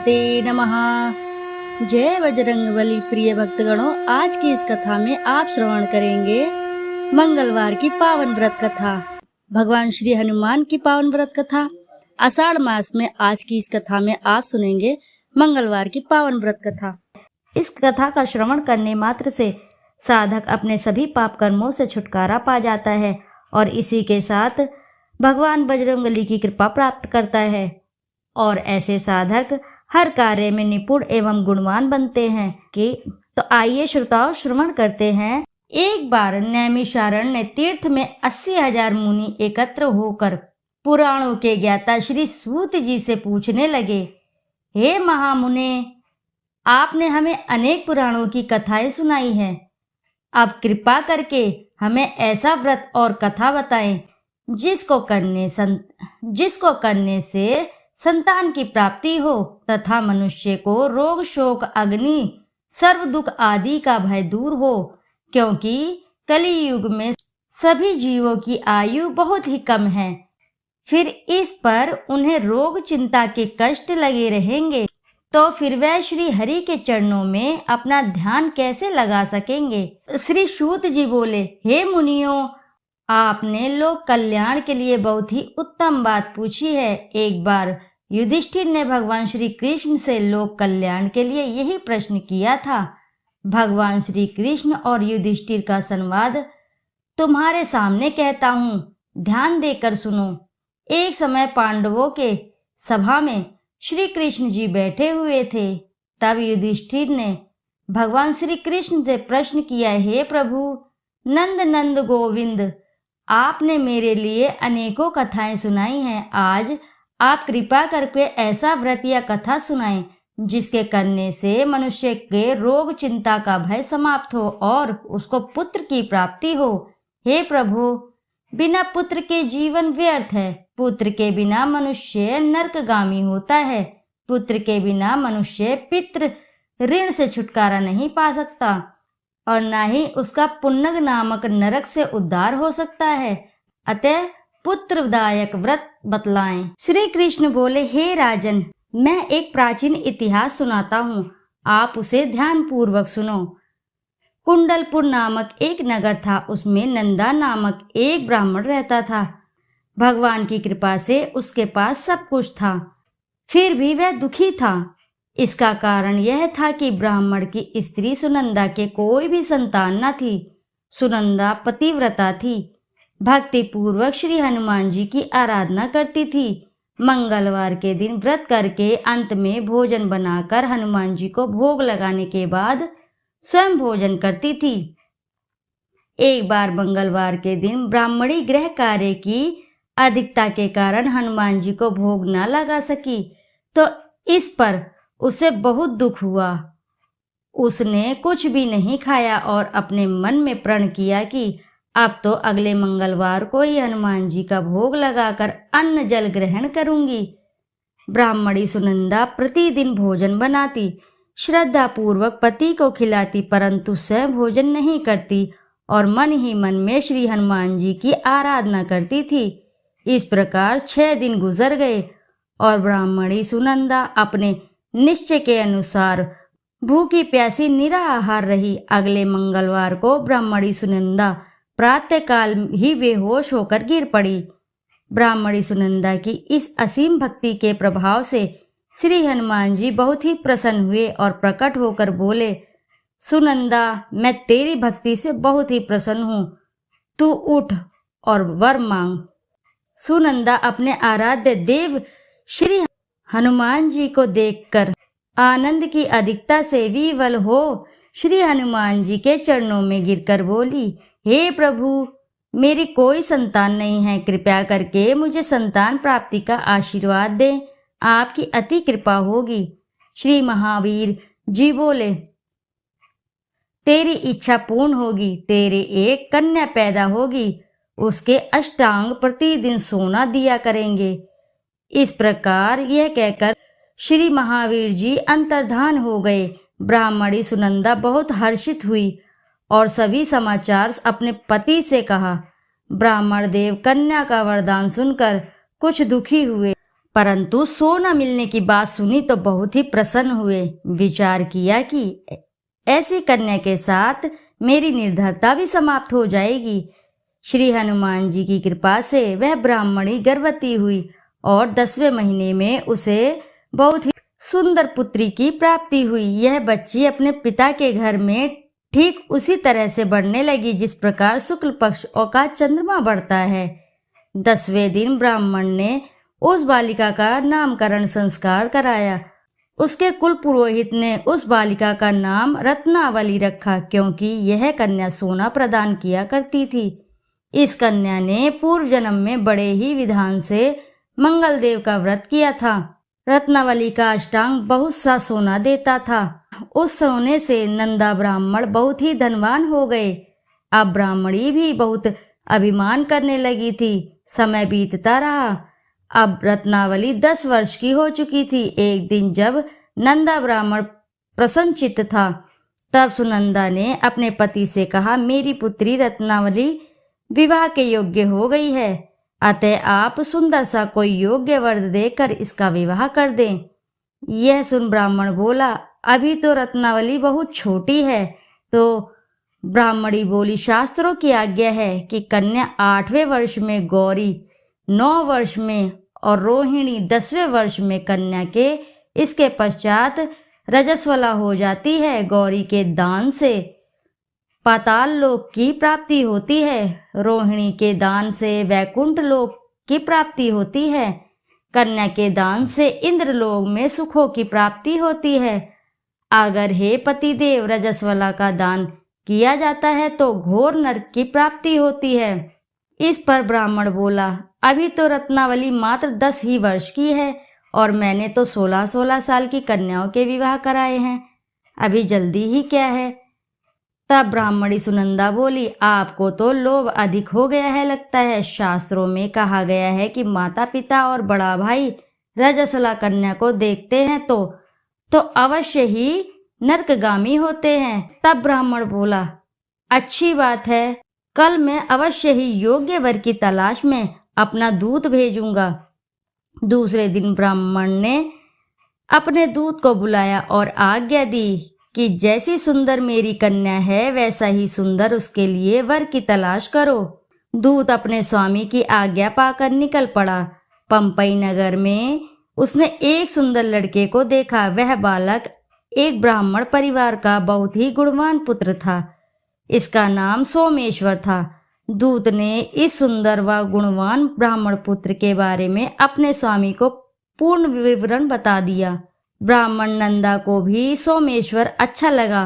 माते नमः। जय बजरंगबली। प्रिय भक्तगणों, आज की इस कथा में आप श्रवण करेंगे मंगलवार की पावन व्रत कथा, भगवान श्री हनुमान की पावन व्रत कथा। आषाढ़ मास में आज की इस कथा में आप सुनेंगे मंगलवार की पावन व्रत कथा। इस कथा का श्रवण करने मात्र से साधक अपने सभी पाप कर्मों से छुटकारा पा जाता है और इसी के साथ भगवान बजरंगबली की कृपा प्राप्त करता है और ऐसे साधक हर कार्य में निपुण एवं गुणवान बनते हैं। तो आइए श्रोताओं, श्रवण करते हैं। एक बार नैमिषारण्य तीर्थ में 80,000 मुनि एकत्र होकर पुराणों के ज्ञाता श्री सूत जी से पूछने लगे, हे महामुने, आपने हमें अनेक पुराणों की कथाएं सुनाई हैं। अब कृपा करके हमें ऐसा व्रत और कथा बताएं जिसको करने से संतान की प्राप्ति हो तथा मनुष्य को रोग शोक अग्नि सर्व दुख आदि का भय दूर हो, क्योंकि कलियुग में सभी जीवों की आयु बहुत ही कम है। फिर इस पर उन्हें रोग चिंता के कष्ट लगे रहेंगे तो फिर वह श्री हरि के चरणों में अपना ध्यान कैसे लगा सकेंगे। श्री सूत जी बोले, हे मुनियों, आपने लोक कल्याण के लिए बहुत ही उत्तम बात पूछी है। एक बार युधिष्ठिर ने भगवान श्री कृष्ण से लोक कल्याण के लिए यही प्रश्न किया था। भगवान श्री कृष्ण और युधिष्ठिर का संवाद तुम्हारे सामने कहता हूँ, ध्यान देकर सुनो। एक समय पांडवों के सभा में श्री कृष्ण जी बैठे हुए थे। तब युधिष्ठिर ने भगवान श्री कृष्ण से प्रश्न किया, हे प्रभु नंद नंद गोविंद, आपने मेरे लिए अनेकों कथाएं सुनाई हैं। आज आप कृपा करके ऐसा व्रत या कथा सुनाएं जिसके करने से मनुष्य के रोग चिंता का भय समाप्त हो और उसको पुत्र की प्राप्ति हो। हे प्रभु, बिना पुत्र के जीवन व्यर्थ है। पुत्र के बिना मनुष्य नरकगामी होता है। पुत्र के बिना मनुष्य पितृ ऋण से छुटकारा नहीं पा सकता और न ही उसका पुन्नग नामक नरक से उद्धार हो सकता है। अतः पुत्रदायक व्रत बतलाएं। श्री कृष्ण बोले, हे राजन, मैं एक प्राचीन इतिहास सुनाता हूँ, आप उसे ध्यान पूर्वक सुनो। कुंडलपुर नामक एक नगर था। उसमें नंदा नामक एक ब्राह्मण रहता था। भगवान की कृपा से उसके पास सब कुछ था, फिर भी वह दुखी था। इसका कारण यह था कि ब्राह्मण की स्त्री सुनंदा के कोई भी संतान न थी। सुनंदा पतिव्रता थी, भक्ति पूर्वक श्री हनुमान जी की आराधना करती थी। मंगलवार के दिन व्रत करके अंत में भोजन बनाकर हनुमान जी को भोग लगाने के बाद स्वयं भोजन करती थी। एक बार मंगलवार के दिन ब्राह्मणी गृह कार्य की अधिकता के कारण हनुमान जी को भोग न लगा सकी, तो इस पर उसे बहुत दुख हुआ। उसने कुछ भी नहीं खाया और अपने मन में प्रण किया कि अब तो अगले मंगलवार को ही हनुमान जी का भोग लगाकर अन्न जल ग्रहण करूंगी। ब्राह्मणी सुनंदा प्रतिदिन भोजन बनाती, श्रद्धा पूर्वक पति को खिलाती, परंतु स्वयं भोजन नहीं करती और मन ही मन में श्री हनुमान जी की आराधना करती थी। इस प्रकार 6 दिन गुजर गए और ब्राह्मणी सुनंदा अपने निश्चय के अनुसार भूखी प्यासी निराहार रही। अगले मंगलवार को ब्राह्मणी सुनंदा प्रातःकाल ही बेहोश होकर गिर पड़ी। ब्राह्मणी सुनंदा की इस असीम भक्ति के प्रभाव से श्री हनुमान जी बहुत ही प्रसन्न हुए और प्रकट होकर बोले, सुनंदा, मैं तेरी भक्ति से बहुत ही प्रसन्न हूँ, तू उठ और वर मांग। सुनंदा अपने आराध्य देव श्री हनुमान जी को देखकर आनंद की अधिकता से विवल हो श्री हनुमान जी के चरणों में गिरकर बोली, हे प्रभु, मेरी कोई संतान नहीं है, कृपया करके मुझे संतान प्राप्ति का आशीर्वाद दें, आपकी अति कृपा होगी। श्री महावीर जी बोले, तेरी इच्छा पूर्ण होगी, तेरे एक कन्या पैदा होगी, उसके अष्टांग प्रतिदिन सोना दिया करेंगे। इस प्रकार यह कहकर श्री महावीर जी अंतर्धान हो गए। ब्राह्मणी सुनंदा बहुत हर्षित हुई और सभी समाचार अपने पति से कहा। ब्राह्मण देव कन्या का वरदान सुनकर कुछ दुखी हुए परंतु सोना मिलने की बात सुनी तो बहुत ही प्रसन्न हुए। विचार किया कि ऐसी कन्या के साथ मेरी निर्धनता भी समाप्त हो जाएगी। श्री हनुमान जी की कृपा से वह ब्राह्मणी गर्भवती हुई और 10वें महीने में उसे बहुत ही सुंदर पुत्री की प्राप्ति हुई। यह बच्ची अपने पिता के घर में ठीक उसी तरह से बढ़ने लगी जिस प्रकार शुक्ल पक्ष का चंद्रमा बढ़ता है। 10वें दिन ब्राह्मण ने उस बालिका का नामकरण संस्कार कराया। उसके कुल पुरोहित ने उस बालिका का नाम रत्नावली रखा, क्योंकि यह कन्या सोना प्रदान किया करती थी। इस कन्या ने पूर्व जन्म में बड़े ही विधान से मंगल देव का व्रत किया था। रत्नावली का अष्टांग बहुत सा सोना देता था। उस सोने से नंदा ब्राह्मण बहुत ही धनवान हो गए। अब ब्राह्मणी भी बहुत अभिमान करने लगी थी। समय बीतता रहा। अब रत्नावली 10 वर्ष की हो चुकी थी। एक दिन जब नंदा ब्राह्मण प्रसन्नचित्त था, तब सुनंदा ने अपने पति से कहा, मेरी पुत्री रत्नावली विवाह के योग्य हो गई है, अतः आप सुंदर सा कोई योग्य वर देकर इसका विवाह कर दें। यह सुन ब्राह्मण बोला, अभी तो रत्नावली बहुत छोटी है। तो ब्राह्मणी बोली, शास्त्रों की आज्ञा है कि कन्या 8वें वर्ष में, गौरी 9 वर्ष में और रोहिणी 10वें वर्ष में कन्या के इसके पश्चात रजस्वला हो जाती है। गौरी के दान से पाताल लोक की प्राप्ति होती है, रोहिणी के दान से वैकुंठ लोक की प्राप्ति होती है, कन्या के दान से इंद्रलोक में सुखों की प्राप्ति होती है। अगर हे पतिदेव रजस्वला का दान किया जाता है तो घोर नरक की प्राप्ति होती है। इस पर ब्राह्मण बोला, अभी तो रत्नावली मात्र 10 ही वर्ष की है और मैंने तो 16-16 साल की कन्याओं के विवाह कराए हैं, अभी जल्दी ही क्या है। तब ब्राह्मणी सुनंदा बोली, आपको तो लोभ अधिक हो गया है लगता है। शास्त्रों में कहा गया है कि माता पिता और बड़ा भाई रजस्वला कन्या को देखते हैं तो अवश्य ही नरकगामी होते हैं। तब ब्राह्मण बोला, अच्छी बात है, कल मैं अवश्य ही योग्य वर की तलाश में अपना दूत भेजूंगा। दूसरे दिन ब्राह्मण ने अपने दूत को बुलाया और आज्ञा दी कि जैसी सुंदर मेरी कन्या है वैसा ही सुंदर उसके लिए वर की तलाश करो। दूत अपने स्वामी की आज्ञा पाकर निकल पड़ा। पंपई नगर में उसने एक सुंदर लड़के को देखा। वह बालक एक ब्राह्मण परिवार का बहुत ही गुणवान पुत्र था। इसका नाम सोमेश्वर था। दूत ने इस सुंदर व गुणवान ब्राह्मण पुत्र के बारे में अपने स्वामी को पूर्ण विवरण बता दिया। ब्राह्मण नंदा को भी सोमेश्वर अच्छा लगा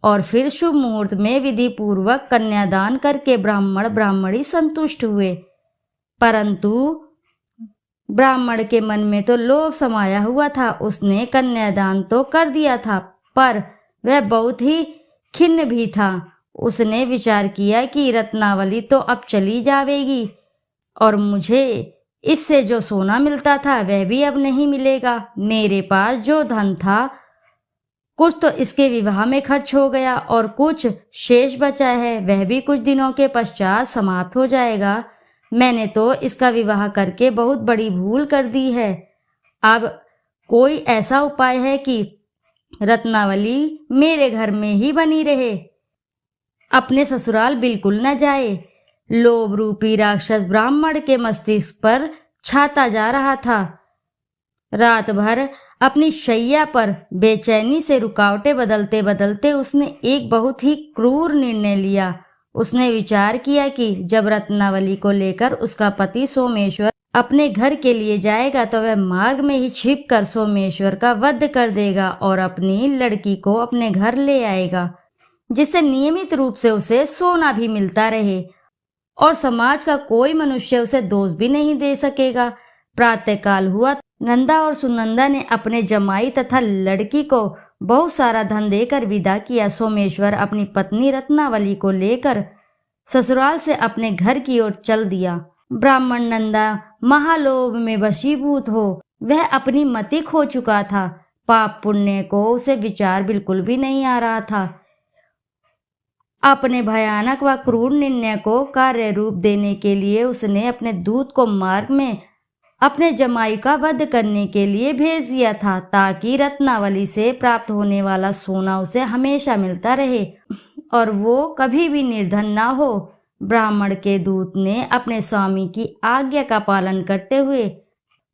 और फिर शुभ मुहूर्त में विधि पूर्वक कन्यादान करके ब्राह्मण ब्राह्मणी संतुष्ट हुए। परंतु ब्राह्मण के मन में तो लोभ समाया हुआ था। उसने कन्यादान तो कर दिया था, पर वह बहुत ही खिन्न भी था। उसने विचार किया कि रत्नावली तो अब चली जाएगी और मुझे इससे जो सोना मिलता था वह भी अब नहीं मिलेगा। मेरे पास जो धन था कुछ तो इसके विवाह में खर्च हो गया और कुछ शेष बचा है, वह भी कुछ दिनों के पश्चात समाप्त हो जाएगा। मैंने तो इसका विवाह करके बहुत बड़ी भूल कर दी है। अब कोई ऐसा उपाय है कि रत्नावली मेरे घर में ही बनी रहे, अपने ससुराल बिल्कुल न जाए। लोभ रूपी राक्षस ब्राह्मण के मस्तिष्क पर छाता जा रहा था। रात भर अपनी शैया पर बेचैनी से रुकावटें बदलते बदलते उसने एक बहुत ही क्रूर निर्णय लिया। उसने विचार किया कि जब रत्नावली को लेकर उसका पति सोमेश्वर अपने घर के लिए जाएगा तो वह मार्ग में ही छिपकर सोमेश्वर का वध कर देगा और अपनी लड़की को अपने घर ले आएगा, जिससे नियमित रूप से उसे सोना भी मिलता रहे और समाज का कोई मनुष्य उसे दोष भी नहीं दे सकेगा। प्रातःकाल हुआ। नंदा और सुनंदा ने अपने जमाई तथा लड़की को बहुत सारा धन देकर विदा किया। सोमेश्वर अपनी पत्नी रत्नावली को लेकर ससुराल से अपने घर की ओर चल दिया। ब्राह्मण नंदा महालोभ में वशीभूत हो वह अपनी मति खो चुका था। पाप पुण्य को उसे विचार बिल्कुल भी नहीं आ रहा था। अपने भयानक व क्रूर निर्णय को कार्य रूप देने के लिए उसने अपने दूत को मार्ग में अपने जमाई का वध करने के लिए भेज दिया था, ताकि रत्नावली से प्राप्त होने वाला सोना उसे हमेशा मिलता रहे और वो कभी भी निर्धन ना हो। ब्राह्मण के दूत ने अपने स्वामी की आज्ञा का पालन करते हुए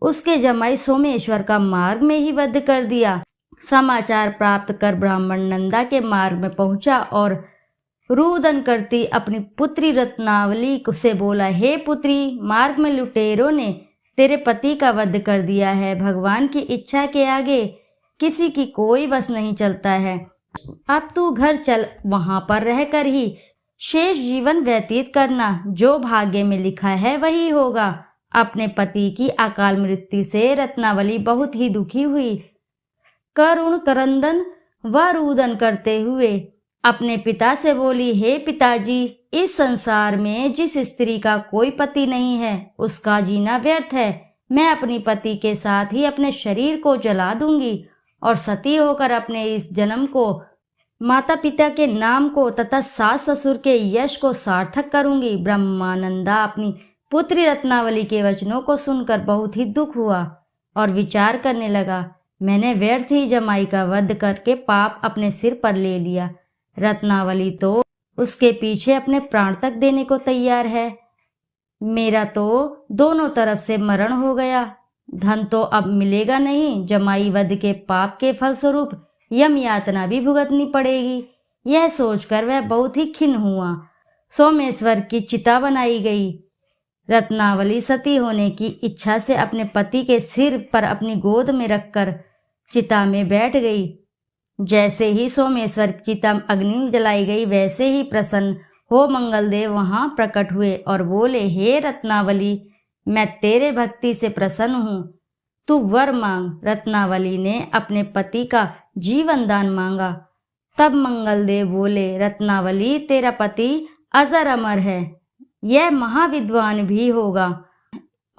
उसके जमाई सोमेश्वर का मार्ग में ही वध कर दिया। समाचार प्राप्त कर ब्राह्मण नंदा के मार्ग में पहुंचा और रुदन करती अपनी पुत्री रत्नावली से बोला, हे पुत्री, मार्ग में लुटेरों ने तेरे पति का वध कर दिया है। भगवान की इच्छा के आगे किसी की कोई बस नहीं चलता है। अब तू घर चल, वहां पर रहकर ही शेष जीवन व्यतीत करना। जो भाग्य में लिखा है वही होगा। अपने पति की अकाल मृत्यु से रत्नावली बहुत ही दुखी हुई। करुण करंदन व रुदन करते हुए अपने पिता से बोली, हे पिताजी, इस संसार में जिस स्त्री का कोई पति नहीं है उसका जीना व्यर्थ है। मैं अपनी पति के साथ ही अपने शरीर को जला दूंगी और सती होकर अपने इस जन्म को, माता पिता के नाम को तथा सास ससुर के यश को सार्थक करूंगी। ब्रह्मानंदा अपनी पुत्री रत्नावली के वचनों को सुनकर बहुत ही दुख हुआ और विचार करने लगा, मैंने व्यर्थ ही जमाई का वध करके पाप अपने सिर पर ले लिया। रत्नावली तो उसके पीछे अपने प्राण तक देने को तैयार है। मेरा तो दोनों तरफ से मरण हो गया। धन तो अब मिलेगा नहीं। जमाई वध के पाप के फलस्वरूप यम यातना भी भुगतनी पड़ेगी। यह सोचकर वह बहुत ही खिन्न हुआ। सोमेश्वर की चिता बनाई गई। रत्नावली सती होने की इच्छा से अपने पति के सिर पर अपनी गोद में रखकर चिता में बैठ गई। जैसे ही सोमेश्वर की चिता अग्नि जलाई गई, वैसे ही प्रसन्न हो मंगलदेव वहां प्रकट हुए और बोले, हे रत्नावली, मैं तेरे भक्ति से प्रसन्न हूँ, तू वर मांग। रत्नावली ने अपने पति का जीवन दान मांगा। तब मंगलदेव बोले, रत्नावली, तेरा पति अजर अमर है, यह महाविद्वान भी होगा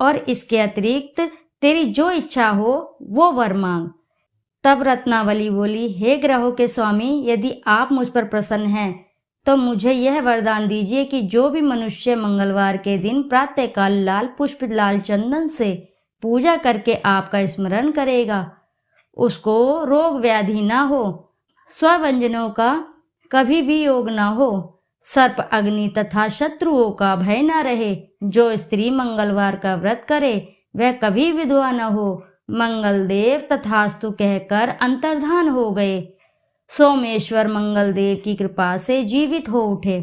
और इसके अतिरिक्त तेरी जो इच्छा हो वो वर मांग। तब रत्नावली बोली, हे ग्रहों के स्वामी, यदि आप मुझ पर प्रसन्न हैं तो मुझे यह वरदान दीजिए कि जो भी मनुष्य मंगलवार के दिन प्रातःकाल लाल पुष्प लाल चंदन से पूजा करके आपका स्मरण करेगा, उसको रोग व्याधि ना हो, स्वव्यंजनों का कभी भी योग ना हो, सर्प अग्नि तथा शत्रुओं का भय ना रहे। जो स्त्री मंगलवार का व्रत करे वह कभी विधवा न हो। मंगलदेव तथास्तु कहकर अंतर्धान हो गए। सोमेश्वर मंगलदेव की कृपा से जीवित हो उठे।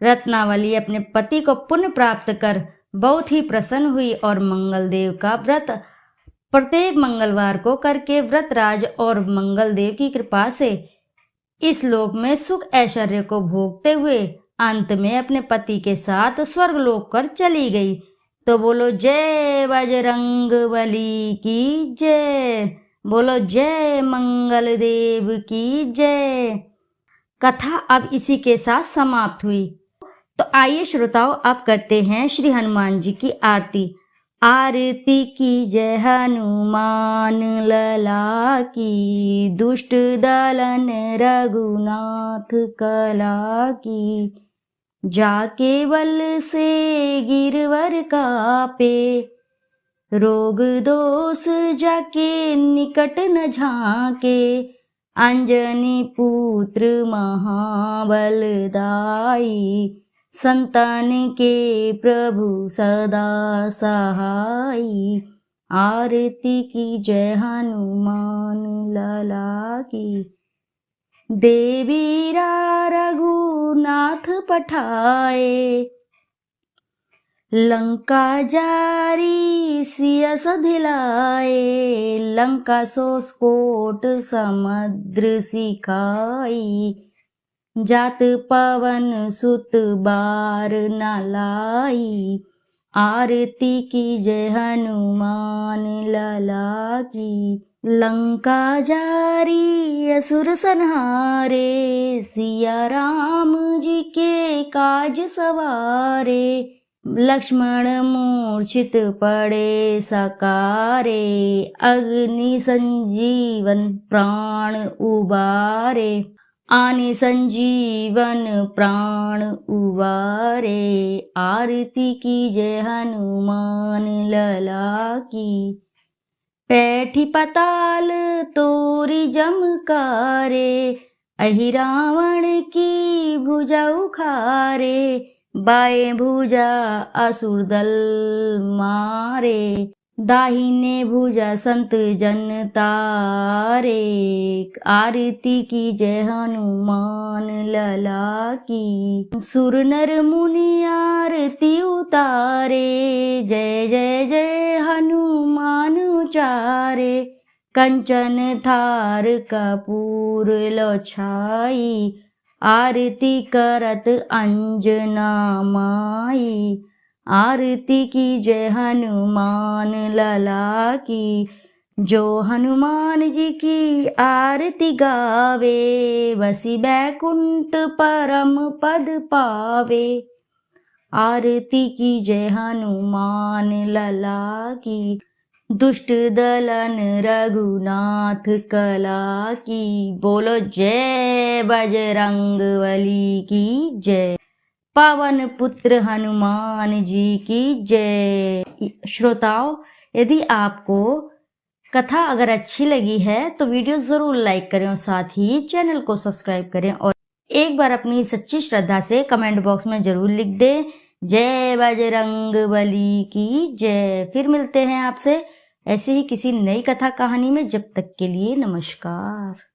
रत्नावली अपने पति को पुण्य प्राप्त कर बहुत ही प्रसन्न हुई और मंगलदेव का व्रत प्रत्येक मंगलवार को करके व्रतराज और मंगलदेव की कृपा से इस लोक में सुख ऐश्वर्य को भोगते हुए अंत में अपने पति के साथ स्वर्गलोक कर चली गई। तो बोलो जय बजरंगबली की जय, बोलो जय मंगल देव की जय। कथा अब इसी के साथ समाप्त हुई। तो आइए श्रोताओं, अब करते हैं श्री हनुमान जी की आरती। आरती की जय हनुमान लला की, दुष्ट दलन रघुनाथ कला की। जाके बल से गिरवर कापे, रोग दोष जाके निकट न झाके। अंजनी पुत्र महाबलदाई, संतान के प्रभु सदा सहाई। आरती की जय हनुमान लला की। देवीरा रघुनाथ पठाए, लंका जारी सियस धिलाए। लंका सोसकोट समुद्र सिखाई, जात पवन सुत बार न लाई। आरती की जय हनुमान लला की। लंका जारी असुर संहारे, सिया राम जी के काज सवारे। लक्ष्मण मूर्छित पड़े सकारे, अग्नि संजीवन प्राण उबारे। आनि संजीवन प्राण उबारे। आरती की जय हनुमान लला की। पैठी पताल तोरी जमकारे, अहि रावण की भुजा उखारे, बाएं भुजा असुर दल मारे, दाहिने भुजा संत जन तारे। आरती की जय हनुमान लला की। सुर नर मुनि आरती उतारे, जय जय जय हनुमान उचारे। कंचन थार कपूर लो छाई, आरती करत अंजना माई। आरती की जय हनुमान लला की। जो हनुमान जी की आरती गावे, बसी बैकुंठ परम पद पावे। आरती की जय हनुमान लला की। दुष्ट दलन रघुनाथ कला की। बोलो जय बजरंगबली की जय। पवन पुत्र हनुमान जी की जय। श्रोताओं, यदि आपको कथा अगर अच्छी लगी है तो वीडियो जरूर लाइक करें और साथ ही चैनल को सब्सक्राइब करें और एक बार अपनी सच्ची श्रद्धा से कमेंट बॉक्स में जरूर लिख दें, जय बजरंगबली की जय। फिर मिलते हैं आपसे ऐसे ही किसी नई कथा कहानी में। जब तक के लिए नमस्कार।